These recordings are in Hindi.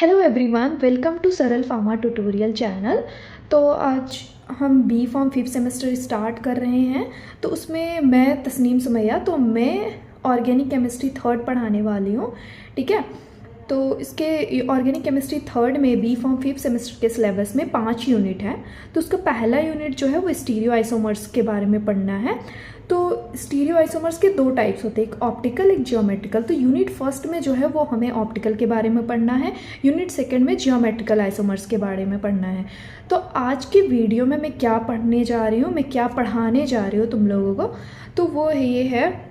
हेलो एवरीवन, वेलकम टू सरल फार्मा ट्यूटोरियल चैनल। तो आज हम B form 5th semester start कर रहे हैं। तो उसमें मैं तस्नीम सुमैया, तो मैं ऑर्गेनिक केमिस्ट्री थर्ड पढ़ाने वाली हूँ। ठीक है, तो इसके ऑर्गेनिक केमिस्ट्री थर्ड में बी फॉर्म 5th सेमेस्टर के सिलेबस में 5 यूनिट है। तो उसका पहला यूनिट जो है वो स्टीरियो आइसोमर्स के बारे में पढ़ना है। तो स्टीरियो आइसोमर्स के दो टाइप्स होते हैं, एक ऑप्टिकल एक जियोमेट्रिकल। तो यूनिट फर्स्ट में जो है वो हमें ऑप्टिकल के बारे में पढ़ना है, यूनिट सेकंड में जियोमेट्रिकल आइसोमर्स के बारे में पढ़ना है। तो आज की वीडियो में मैं क्या पढ़ने जा रही हूँ, मैं क्या पढ़ाने जा रही हूँ तुम लोगों को, तो वो ये है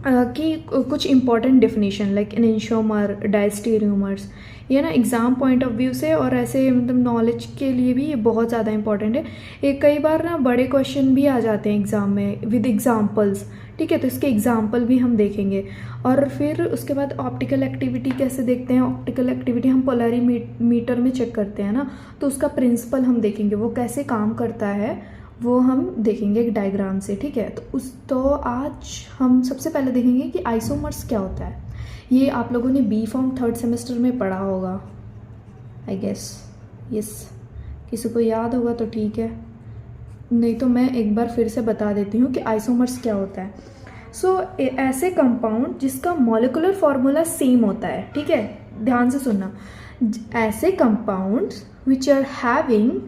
कि कुछ important definition like enantiomer, diastereomers, ये ना एग्ज़ाम पॉइंट ऑफ व्यू से और ऐसे मतलब नॉलेज के लिए भी ये बहुत ज़्यादा इंपॉर्टेंट है। ये कई बार ना बड़े क्वेश्चन भी आ जाते हैं एग्ज़ाम में विद एग्जांपल्स। ठीक है, तो इसके एग्जांपल भी हम देखेंगे। और फिर उसके बाद ऑप्टिकल एक्टिविटी कैसे देखते हैं। ऑप्टिकल एक्टिविटी हम पोलरीमीटर में चेक करते हैं ना, तो उसका प्रिंसिपल हम देखेंगे, वो कैसे काम करता है वो हम देखेंगे एक डायग्राम से। ठीक है, तो आज हम सबसे पहले देखेंगे कि आइसोमर्स क्या होता है। ये आप लोगों ने बी फॉर्म थर्ड सेमेस्टर में पढ़ा होगा आई गेस। यस, किसी को याद होगा तो ठीक है, नहीं तो मैं एक बार फिर से बता देती हूँ कि आइसोमर्स क्या होता है। सो ऐसे कंपाउंड जिसका मॉलिक्यूलर फॉर्मूला सेम होता है। ठीक है, ध्यान से सुनना। ऐसे compounds which are having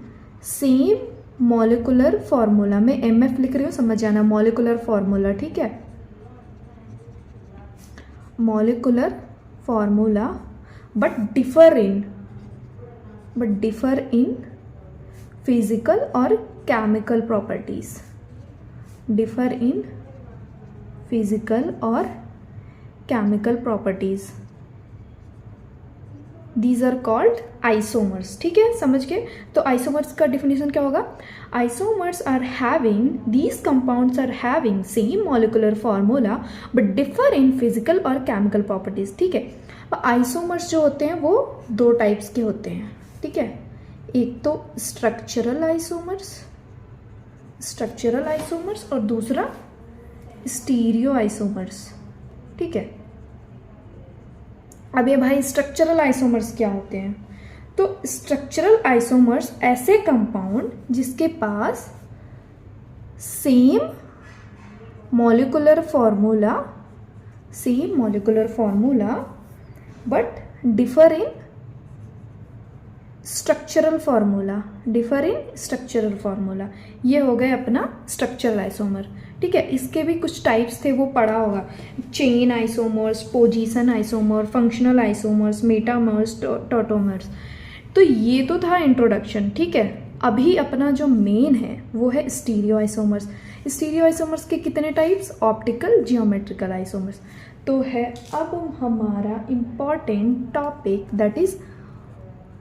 same molecular formula, में MF लिख रही हूँ, समझ जाना, मॉलिक्यूलर फॉर्मूला। ठीक है, molecular formula but differ in physical और chemical properties, differ in physical और chemical properties, these are called isomers. ठीक है, समझ गए। तो आइसोमर्स का डिफिनेशन क्या होगा। Isomers are having, these compounds are having same molecular formula but differ in physical और केमिकल प्रॉपर्टीज। ठीक है, आइसोमर्स जो होते हैं वो दो टाइप्स के होते हैं। ठीक है, एक तो स्ट्रक्चरल आइसोमर्स और दूसरा स्टीरियो आइसोमर्स। ठीक है, अब ये भाई स्ट्रक्चरल आइसोमर्स क्या होते हैं। तो स्ट्रक्चरल आइसोमर्स ऐसे कंपाउंड जिसके पास same molecular formula but differ in structural formula, ये हो गए अपना स्ट्रक्चरल आइसोमर। ठीक है, इसके भी कुछ टाइप्स थे, वो पढ़ा होगा, chain isomers, position isomer, functional isomers, metamers, tautomers. तो ये तो था इंट्रोडक्शन। ठीक है, अभी अपना जो मेन है वो है स्टीरियो आइसोमर्स। स्टीरियो आइसोमर्स के कितने टाइप्स, ऑप्टिकल, जियोमेट्रिकल आइसोमर्स। तो है अब हमारा important topic, that is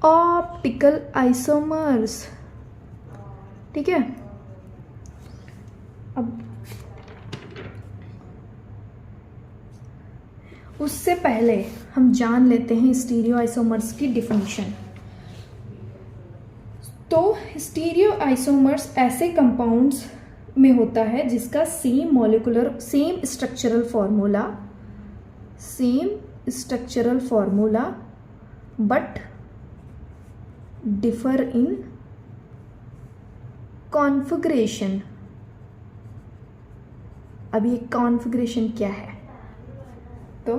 optical isomers. ठीक है, अब उससे पहले हम जान लेते हैं स्टीरियो आइसोमर्स की डिफिनीशन। तो स्टीरियो आइसोमर्स ऐसे कंपाउंड्स में होता है जिसका same structural formula but differ in configuration. अब ये कॉन्फ़िगरेशन क्या है, तो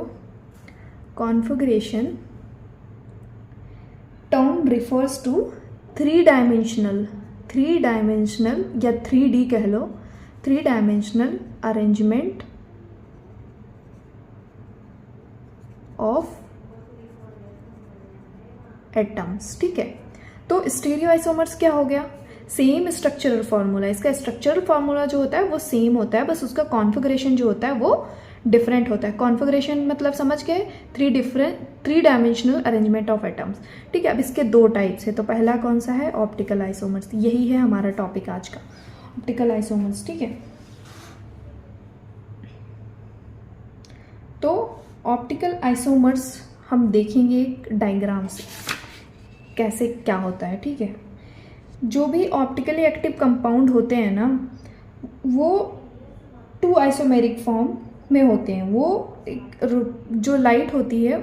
configuration term refers to three dimensional या 3D कह लो, 3 डायमेंशनल अरेंजमेंट ऑफ एटम्स। ठीक है, तो स्टीरियो आइसोमर्स क्या हो गया, सेम स्ट्रक्चरल फार्मूला, इसका स्ट्रक्चरल फार्मूला जो होता है वो सेम होता है, बस उसका कॉन्फ़िगरेशन जो होता है वो डिफरेंट होता है। कॉन्फ़िगरेशन मतलब समझ गए, 3 डायमेंशनल अरेंजमेंट ऑफ एटम्स। ठीक है, अब इसके दो टाइप्स है। तो पहला कौन सा है, ऑप्टिकल आइसोमर्स। यही है हमारा टॉपिक आज का, ऑप्टिकल आइसोमर्स। ठीक है, तो ऑप्टिकल आइसोमर्स हम देखेंगे एक डायग्राम से कैसे क्या होता है। ठीक है, जो भी ऑप्टिकली एक्टिव कंपाउंड होते हैं ना, वो 2 आइसोमेरिक फॉर्म में होते हैं। वो जो लाइट होती है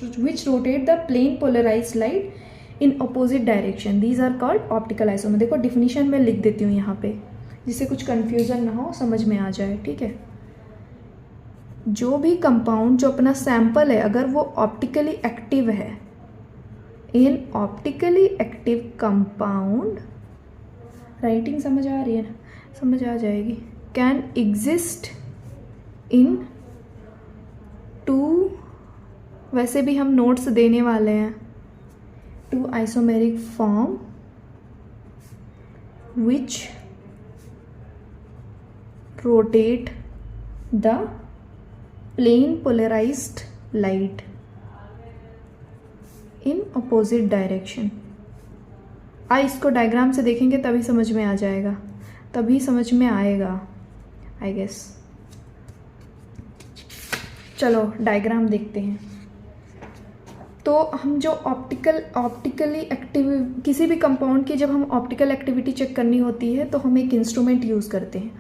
which rotate the plane polarized light in opposite direction. These are called optical isomer. देखो डिफिनीशन में लिख देती हूँ यहाँ पे, जिससे कुछ कन्फ्यूज़न ना हो, समझ में आ जाए, ठीक है। जो भी कंपाउंड जो अपना सैंपल है अगर वो ऑप्टिकली एक्टिव है, इन ऑप्टिकली एक्टिव कंपाउंड, राइटिंग समझ आ रही है ना, समझ आ जाएगी, कैन एग्जिस्ट इन टू, वैसे भी हम नोट्स देने वाले हैं, two isomeric form which rotate the plane polarised light in opposite direction. इसको डायग्राम से देखेंगे तभी समझ में आ जाएगा, तभी समझ में आएगा आई गेस। चलो डायग्राम देखते हैं। तो हम जो ऑप्टिकली एक्टिव किसी भी कंपाउंड की जब हम ऑप्टिकल एक्टिविटी चेक करनी होती है तो हम एक इंस्ट्रूमेंट यूज़ करते हैं,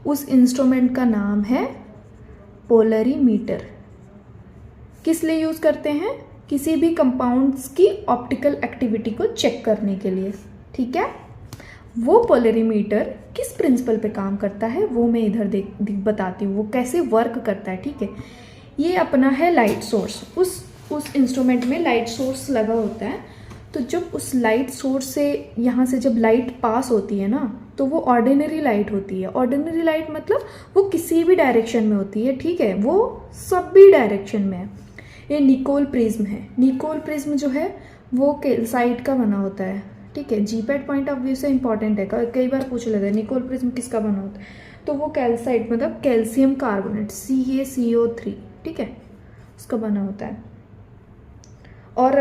उस इंस्ट्रूमेंट का नाम है पोलरीमीटर। किस लिए यूज़ करते हैं? किसी भी कंपाउंड्स की ऑप्टिकल एक्टिविटी को चेक करने के लिए, ठीक है। वो पोलरीमीटर किस प्रिंसिपल पे काम करता है वो मैं इधर बताती हूँ, वो कैसे वर्क करता है, ठीक है। ये अपना है लाइट सोर्स, उस इंस्ट्रूमेंट में लाइट सोर्स लगा होता है। तो जब उस लाइट सोर्स से यहाँ से जब लाइट पास होती है ना तो वो ऑर्डिनरी लाइट होती है। ऑर्डिनरी लाइट मतलब वो किसी भी डायरेक्शन में होती है, ठीक है, वो सभी डायरेक्शन में है। ये निकोल प्रिज्म है। निकोल प्रिज्म जो है वो कैल्साइट का बना होता है, ठीक है। जीपैट पॉइंट ऑफ व्यू से इंपॉर्टेंट है, कई बार पूछ लेते हैं निकोल प्रिज्म किसका बना होता है, तो वो कैल्साइट मतलब कैल्शियम कार्बोनेट CaCO3, ठीक है, उसका बना होता है। और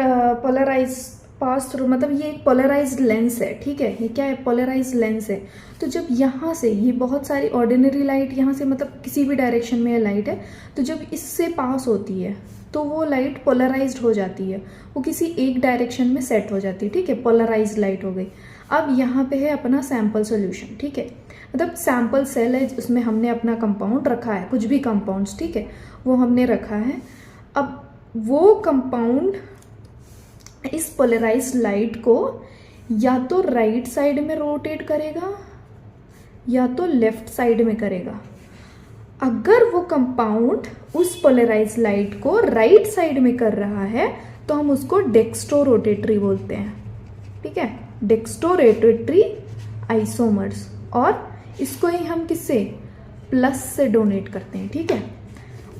पोलराइज पास थ्रू मतलब ये एक पोलराइज्ड लेंस है, ठीक है। ये क्या है? पोलराइज्ड लेंस है। तो जब यहाँ से ये बहुत सारी ऑर्डिनरी लाइट यहाँ से मतलब किसी भी डायरेक्शन में लाइट है, तो जब इससे पास होती है तो वो लाइट पोलराइज्ड हो जाती है, वो किसी एक डायरेक्शन में सेट हो जाती है, ठीक है, पोलराइज्ड लाइट हो गई। अब यहाँ पे है अपना सैम्पल सोल्यूशन, ठीक है, मतलब सैम्पल सेल है, उसमें हमने अपना कंपाउंड रखा है, कुछ भी कंपाउंड्स, ठीक है, वो हमने रखा है। अब वो कंपाउंड इस पोलराइज्ड लाइट को या तो राइट साइड में रोटेट करेगा या तो लेफ्ट साइड में करेगा। अगर वो कंपाउंड उस पोलराइज्ड लाइट को राइट साइड में कर रहा है तो हम उसको डेक्स्ट्रोरोटेटरी बोलते हैं, ठीक है, डेक्स्ट्रोरोटेटरी आइसोमर्स। और इसको ही हम किससे? प्लस से डोनेट करते हैं, ठीक है।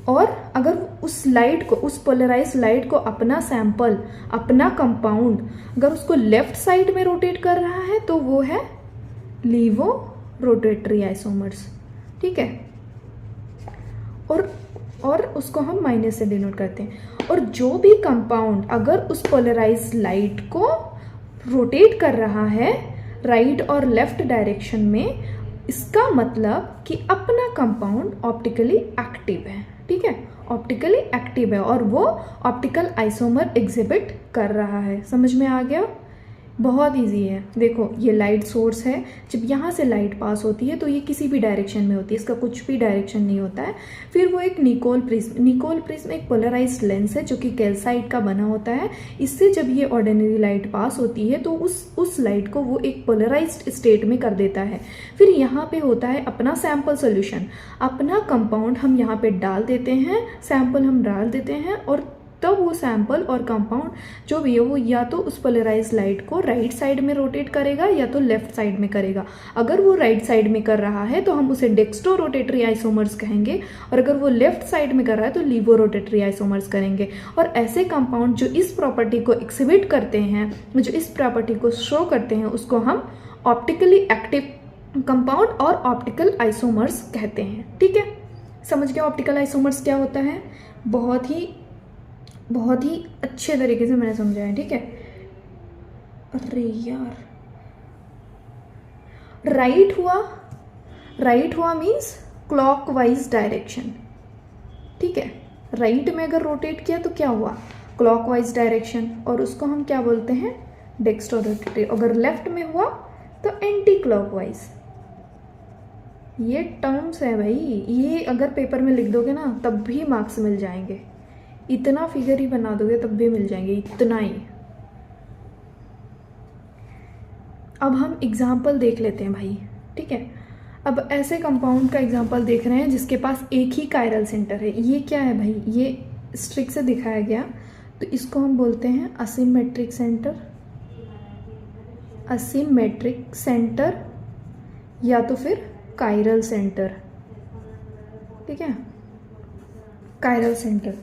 और अगर उस लाइट को, उस पोलराइज्ड लाइट को अपना सैंपल, अपना कंपाउंड अगर उसको लेफ्ट साइड में रोटेट कर रहा है तो वो है लीवो रोटेटरी आइसोमर्स, ठीक है। और उसको हम माइनस से डिनोट करते हैं। और जो भी कंपाउंड अगर उस पोलराइज्ड लाइट को रोटेट कर रहा है राइट और लेफ्ट डायरेक्शन में, इसका मतलब कि अपना कंपाउंड ऑप्टिकली एक्टिव है, ठीक है, ऑप्टिकली एक्टिव है और वो ऑप्टिकल आइसोमर एग्जिबिट कर रहा है। समझ में आ गया? बहुत इजी है। देखो ये लाइट सोर्स है, जब यहाँ से लाइट पास होती है तो ये किसी भी डायरेक्शन में होती है, इसका कुछ भी डायरेक्शन नहीं होता है। फिर वो एक निकोल प्रिज्म एक पोलराइज्ड लेंस है जो कि कैल्साइट का बना होता है। इससे जब ये ऑर्डिनरी लाइट पास होती है तो उस लाइट को वो एक पोलराइज्ड स्टेट में कर देता है। फिर यहाँ पे होता है अपना सैंपल सोल्यूशन, अपना कंपाउंड हम यहाँ पे डाल देते हैं, सैंपल हम डाल देते हैं और तब वो सैंपल और कंपाउंड जो भी है वो या तो उस पोलराइज्ड लाइट को राइट साइड में रोटेट करेगा या तो लेफ्ट साइड में करेगा। अगर वो राइट साइड में कर रहा है तो हम उसे डेक्स्ट्रो रोटेटरी आइसोमर्स कहेंगे, और अगर वो लेफ्ट साइड में कर रहा है तो लीवो रोटेटरी आइसोमर्स करेंगे। और ऐसे कंपाउंड जो इस प्रॉपर्टी को एक्सिबिट करते हैं, जो इस प्रॉपर्टी को शो करते हैं, उसको हम ऑप्टिकली एक्टिव कंपाउंड और ऑप्टिकल आइसोमर्स कहते हैं, ठीक है। समझ गया ऑप्टिकल आइसोमर्स क्या होता है? बहुत ही अच्छे तरीके से मैंने समझाया, ठीक है। अरे यार, राइट हुआ मीन्स क्लॉकवाइज डायरेक्शन, ठीक है। राइट में अगर रोटेट किया तो क्या हुआ? क्लॉकवाइज डायरेक्शन, और उसको हम क्या बोलते हैं? डेक्स्ट्रोरोटेटरी। अगर लेफ्ट में हुआ तो एंटी क्लॉकवाइज। ये टर्म्स है भाई, ये अगर पेपर में लिख दोगे ना तब भी मार्क्स मिल जाएंगे। इतना फिगर ही बना दोगे तब भी मिल जाएंगे, इतना ही। अब हम एग्जाम्पल देख लेते हैं भाई, ठीक है। अब ऐसे कंपाउंड का एग्जाम्पल देख रहे हैं जिसके पास एक ही कायरल सेंटर है। ये क्या है भाई, ये स्ट्रिक से दिखाया गया, तो इसको हम बोलते हैं असिमेट्रिक सेंटर, असिमेट्रिक सेंटर या तो फिर कायरल सेंटर, ठीक है। कायरल सेंटर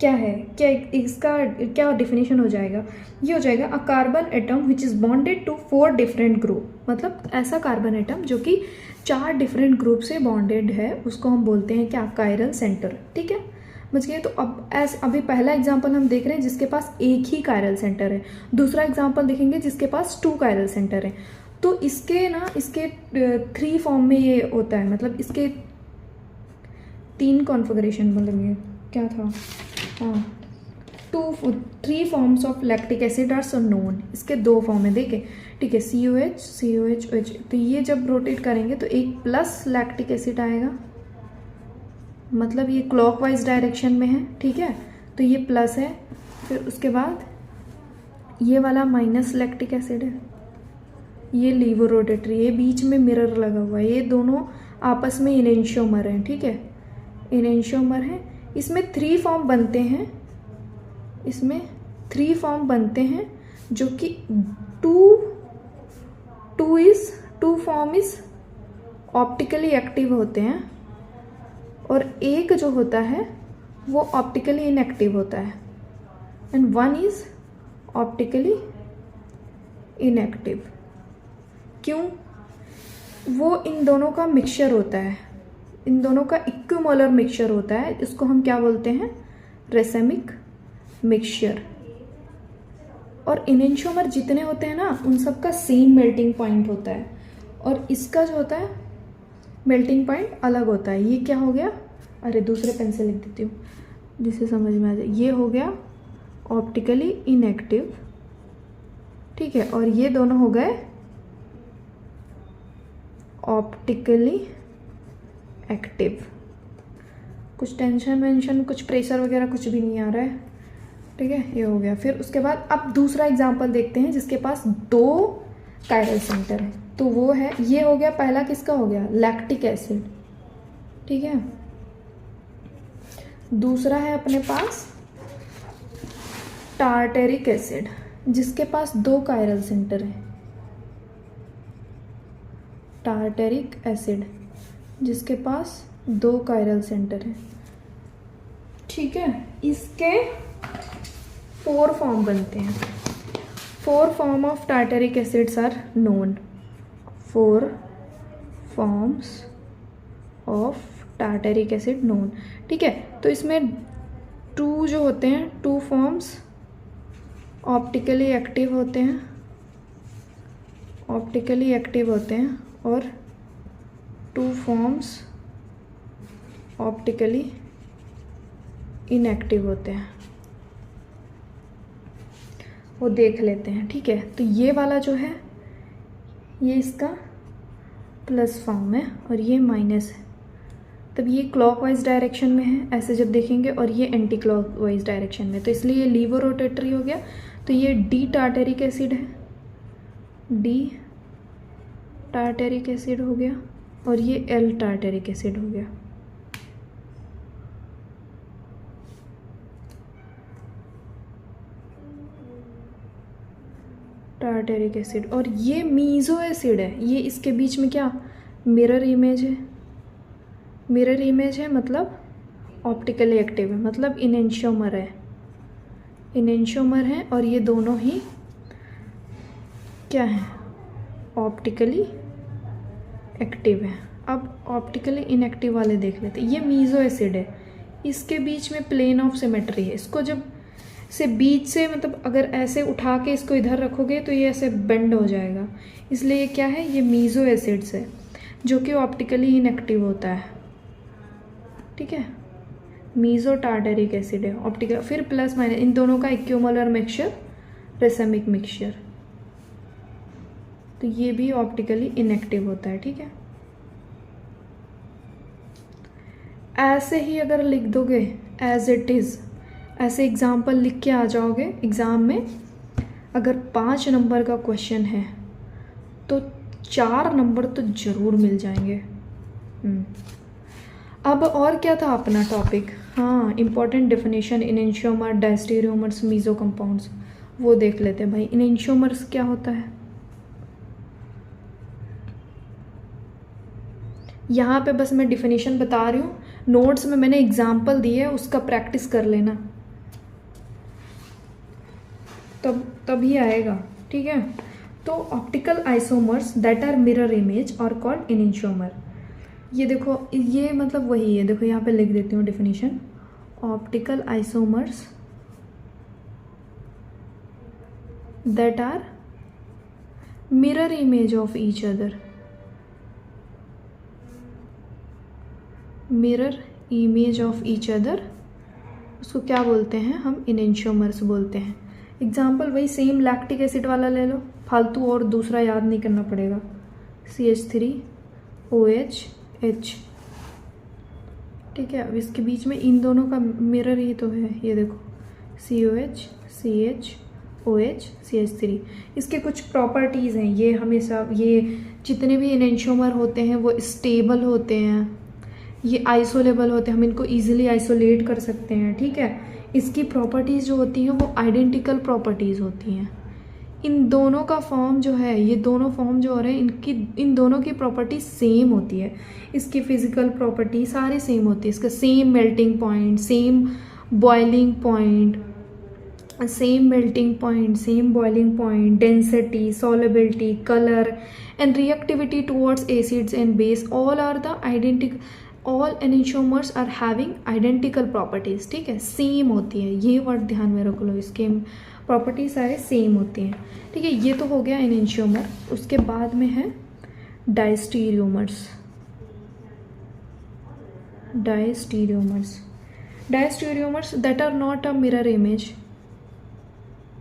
क्या है, क्या इसका क्या डेफिनेशन हो जाएगा, ये हो जाएगा a carbon atom which is bonded to 4 different group. मतलब ऐसा कार्बन एटम जो कि 4 डिफरेंट ग्रुप से बॉन्डेड है, उसको हम बोलते हैं क्या, कायरल सेंटर, ठीक है। बच गए। तो अब अभी पहला एग्जांपल हम देख रहे हैं जिसके पास एक ही कायरल सेंटर है, दूसरा एग्जांपल देखेंगे जिसके पास 2 कायरल सेंटर है। तो इसके 3 फॉर्म में ये होता है, मतलब इसके 3 कॉन्फ़िगरेशन, मतलब ये क्या था, हाँ 3 forms of lactic acid are so known. इसके 2 फॉर्म है देखे, ठीक है, COH COH OH। तो ये जब रोटेट करेंगे तो एक प्लस लैक्टिक एसिड आएगा, मतलब ये क्लॉकवाइज डायरेक्शन में है, ठीक है, तो ये प्लस है। फिर उसके बाद ये वाला माइनस लैक्टिक एसिड है, ये लीवो रोटेटरी, ये बीच में मिरर लगा हुआ है, ये दोनों आपस में इनेंशियोमर हैं, ठीक है, इनेंशियोमर है। इसमें 3 फॉर्म बनते हैं, इसमें 3 फॉर्म बनते हैं जो कि 2 फॉर्म इज ऑप्टिकली एक्टिव होते हैं और एक जो होता है वो ऑप्टिकली इनएक्टिव होता है, एंड 1 इज ऑप्टिकली इनएक्टिव। क्यों, वो इन दोनों का मिक्सचर होता है, इन दोनों का इक्विमोलर मिक्सचर होता है, इसको हम क्या बोलते हैं, रेसेमिक मिक्सचर। और इनेंशियोमर जितने होते हैं ना उन सब का सेम मेल्टिंग पॉइंट होता है, और इसका जो होता है मेल्टिंग पॉइंट अलग होता है। ये क्या हो गया, अरे दूसरे पेन से लिख देती हूँ जिससे समझ में आ जाए। ये हो गया ऑप्टिकली इनएक्टिव, ठीक है, और ये दोनों हो गए ऑप्टिकली एक्टिव। कुछ टेंशन वेंशन, कुछ प्रेशर वगैरह कुछ भी नहीं आ रहा है, ठीक है, ये हो गया। फिर उसके बाद अब दूसरा एग्जांपल देखते हैं जिसके पास 2 कायरल सेंटर है, तो वो है, ये हो गया पहला, किसका हो गया, लैक्टिक एसिड, ठीक है। दूसरा है अपने पास टार्टेरिक एसिड जिसके पास 2 कायरल सेंटर है, टार्टेरिक एसिड जिसके पास 2 कायरल सेंटर है, ठीक है। इसके 4 फॉर्म बनते हैं, 4 form of tartaric acids are known, 4 forms of tartaric acid known, ठीक है। तो इसमें 2 जो होते हैं, 2 फॉर्म्स ऑप्टिकली एक्टिव होते हैं, ऑप्टिकली एक्टिव होते हैं, और 2 फॉर्म्स ऑप्टिकली इनएक्टिव होते हैं, वो देख लेते हैं, ठीक है। तो ये वाला जो है ये इसका प्लस फॉर्म है और ये माइनस है, तब ये क्लॉकवाइज डायरेक्शन में है ऐसे जब देखेंगे, और ये एंटी क्लॉकवाइज डायरेक्शन में, तो इसलिए ये लीवो रोटेटरी हो गया। तो ये डी टार्टेरिक एसिड है, डी टार्टेरिक एसिड हो गया, और ये एल टार्टेरिक एसिड हो गया। टार्टेरिक एसिड, और ये मीज़ो एसिड है, ये इसके बीच में क्या मिरर इमेज है, मिरर इमेज है, मतलब ऑप्टिकली एक्टिव है, मतलब इनेंशियोमर है, इनेंशियोमर है, और ये दोनों ही क्या है, ऑप्टिकली एक्टिव है। अब ऑप्टिकली इनएक्टिव वाले देख लेते हैं। ये मीज़ो एसिड है, इसके बीच में प्लेन ऑफ सिमेट्री है, इसको जब से बीच से मतलब अगर ऐसे उठा के इसको इधर रखोगे तो ये ऐसे बेंड हो जाएगा, इसलिए ये क्या है, ये मीज़ो एसिड्स है जो कि ऑप्टिकली इनएक्टिव होता है, ठीक है। मीज़ो टार्टेरिक एसिड है ऑप्टिकल, फिर प्लस माइनस इन दोनों का इक्विमोलर मिक्सचर रेसेमिक मिक्सचर, तो ये भी ऑप्टिकली इनएक्टिव होता है, ठीक है। ऐसे ही अगर लिख दोगे एज इट इज़, ऐसे एग्जाम्पल लिख के आ जाओगे एग्ज़ाम में। अगर 5 नंबर का क्वेश्चन है तो 4 नंबर तो ज़रूर मिल जाएंगे। अब और क्या था अपना टॉपिक, हाँ important definition enantiomer, diastereomers, meso compounds, वो देख लेते हैं भाई। इनेंशियोमर्स क्या होता है, यहाँ पे बस मैं डिफिनेशन बता रही हूँ, नोट्स में मैंने एग्जाम्पल दिए है, उसका प्रैक्टिस कर लेना, तभी आएगा, ठीक है। तो optical isomers that are mirror image are called enantiomer. ये देखो, ये मतलब वही है, देखो यहाँ पे लिख देती हूँ definition. Optical isomers that are mirror image of each other, mirror image of each other, उसको क्या बोलते हैं हम, इनेंशियोमर्स बोलते हैं। एग्जाम्पल वही सेम लैक्टिक एसिड वाला ले लो, फालतू और दूसरा याद नहीं करना पड़ेगा। CH3OH, ठीक है। अब इसके बीच में इन दोनों का मिरर ही तो है, ये देखो COH CHOH CH3। इसके कुछ प्रॉपर्टीज़ हैं, ये हमेशा, ये जितने भी इनेंशियोमर होते हैं वो स्टेबल होते हैं, ये आइसोलेबल होते हैं, हम इनको इजीली आइसोलेट कर सकते हैं, ठीक है। इसकी प्रॉपर्टीज़ जो होती हैं वो आइडेंटिकल प्रॉपर्टीज़ होती हैं। इन दोनों का फॉर्म जो है, ये दोनों फॉर्म जो हो रहे हैं, इन दोनों की प्रॉपर्टी सेम होती है। इसकी फिजिकल प्रॉपर्टी सारी सेम होती है। इसका same melting point, same boiling point, same melting point, same boiling point, density, solubility, color and reactivity towards acids and base, all are the identical, all enantiomers are having identical properties, ठीक है, सेम होती है। ये वर्ड ध्यान में रख लो, इसके प्रॉपर्टीज सारे सेम होती हैं, ठीक है। ये तो हो गया एनेंशियोमर। उसके बाद में है diastereomers. Diastereomers that are not a mirror image,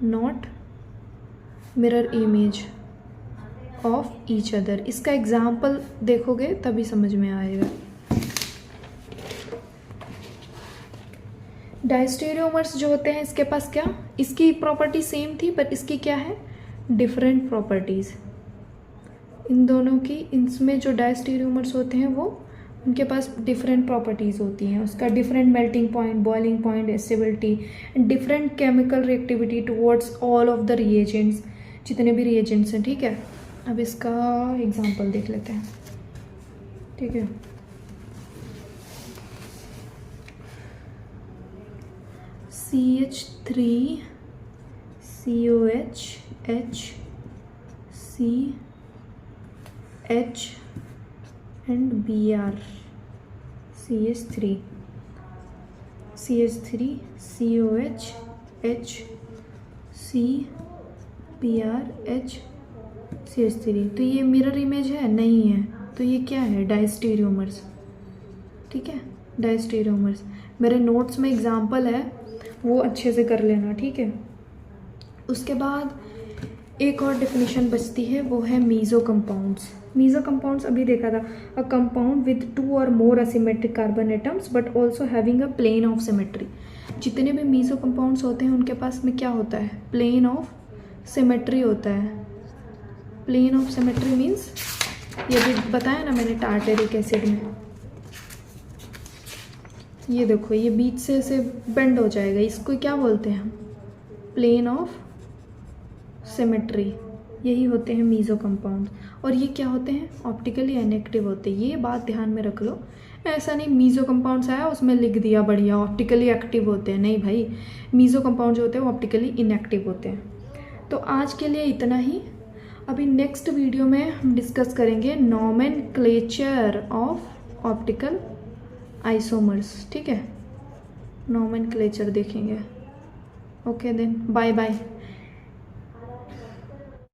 not mirror image of each other. इसका एग्जाम्पल देखोगे तभी समझ में आएगा। डायस्टेरियोमर्स जो होते हैं, इसके पास क्या, इसकी प्रॉपर्टी सेम थी पर इसकी क्या है, डिफरेंट प्रॉपर्टीज़। इन दोनों की, इसमें जो डायस्टेरियोमर्स होते हैं वो, उनके पास डिफरेंट प्रॉपर्टीज़ होती हैं। उसका different melting point, boiling point, stability and different chemical reactivity towards all of the reagents, जितने भी रिएजेंट्स हैं, ठीक है। अब इसका एग्जांपल देख लेते हैं, ठीक है। CH3COH HCH and Br, CH3COH HCBr CH3। तो ये मिरर इमेज है, नहीं है, तो ये क्या है, डायस्टेरियोमर्स, ठीक है, डायस्टेरियोमर्स। मेरे नोट्स में एग्जाम्पल है, वो अच्छे से कर लेना, ठीक है। उसके बाद एक और डेफिनेशन बचती है, वो है मीजो कंपाउंड्स। मीजो कंपाउंड्स अभी देखा था, अ कंपाउंड विद 2 और more asymmetric carbon atoms but also having a plane of symmetry. जितने भी मीजो कंपाउंड्स होते हैं उनके पास में क्या होता है, प्लेन ऑफ सिमेट्री होता है। प्लेन ऑफ सिमेट्री मीन्स, ये भी बताया ना मैंने टार्टेरिक एसिड में, ये देखो ये बीच से ऐसे बेंड हो जाएगा, इसको क्या बोलते हैं हम, प्लेन ऑफ सिमेट्री। यही होते हैं मीजो कंपाउंड। और ये क्या होते हैं, ऑप्टिकली इनएक्टिव होते हैं। ये बात ध्यान में रख लो, ऐसा नहीं मीजो कंपाउंड्स आया उसमें लिख दिया बढ़िया ऑप्टिकली एक्टिव होते हैं, नहीं भाई, मीजो कंपाउंड जो होते हैं वो ऑप्टिकली इनएक्टिव होते हैं। तो आज के लिए इतना ही। अभी नेक्स्ट वीडियो में हम डिस्कस करेंगे नोमेनक्लेचर ऑफ ऑप्टिकल आइसोमर्स, ठीक है, नोमेनक्लेचर देखेंगे। Okay then, bye bye.